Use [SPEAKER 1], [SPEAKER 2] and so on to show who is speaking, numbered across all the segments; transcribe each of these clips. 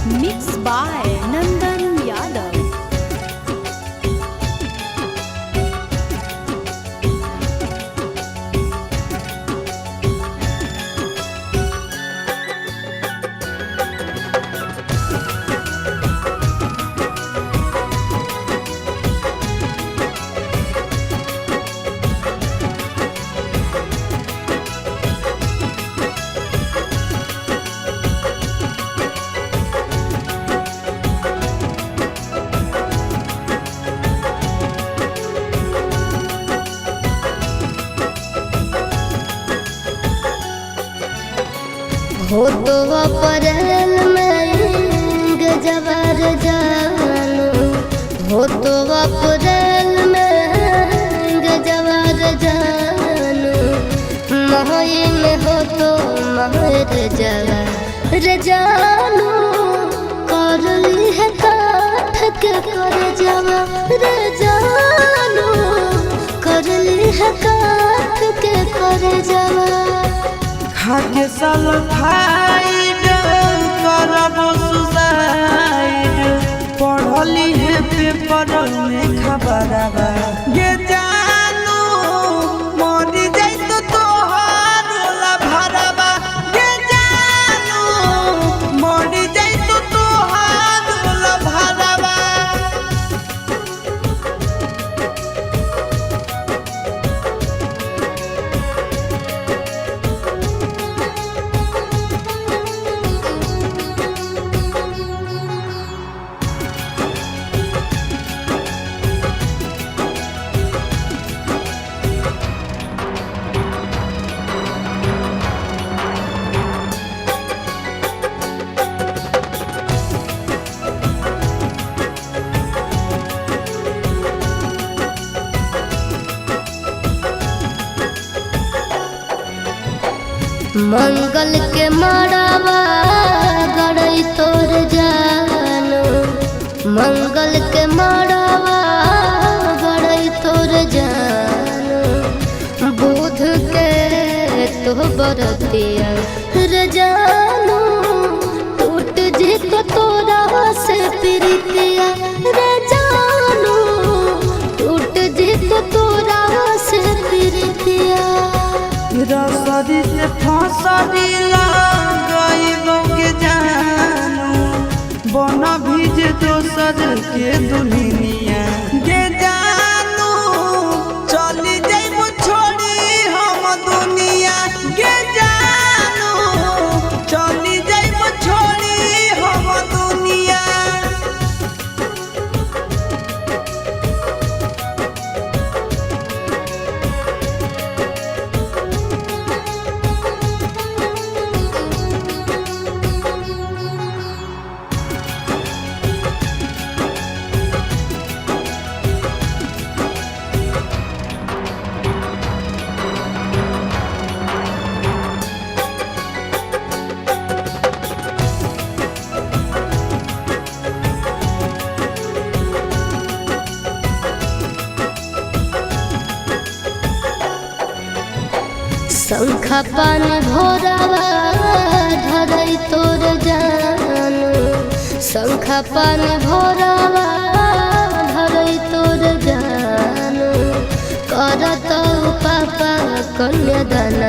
[SPEAKER 1] Mixed by Nandan Yadav.
[SPEAKER 2] हो तो अप्रैल में गजबर जानू, हो तो अप्रैल में गजबर जानू, मई में हो तो महर जवर जानू, कर ली है काठ के कर जवर जानू, कर ली है काठ के कर जवर।
[SPEAKER 3] खाके सल्फाइड करब सुसाइड, पढ़ली है पेपर में खबरबा ये जानू, मरी जाई तो तोहार भरबा ये जानू, मरी जाई तो तोहार भरबा।
[SPEAKER 2] मंगल के मड़ावा गड़ई तोर जानू, मंगल के मड़ावा गड़ई तोर जानू, बुध के तो बरतिया रे जानू, टूट जी तो तोरा से प्रीतिया रे जानू, टूट जी तो तोरा से प्रीतिया।
[SPEAKER 3] रसरी से फसरी लगाइबो के जानू, बन भीज दोसर के दुनिया के जानू, चली जाइबो छोड़ी हम दुनिया के जानू, चली जाइबो छोड़ी हम दुनिया।
[SPEAKER 2] शंख पान भोरवा धरई तोर जानू, शंख पान भोरवा धरई तोर जानू, करत पापा कन्यादान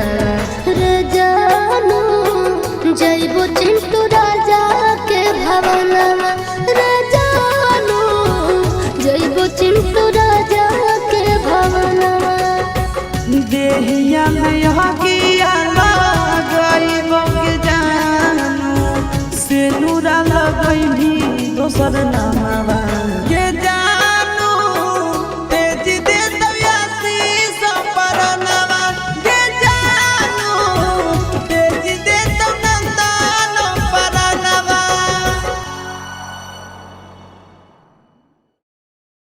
[SPEAKER 2] रे जानू, जइबो चिंटू राजा के भवनवा रे जानू, जइबो चिंटू राजा के भवनवा।
[SPEAKER 3] देहिया में हकिया लगाइबो के जानू, से नूरा लगैभी दोसर नामवा।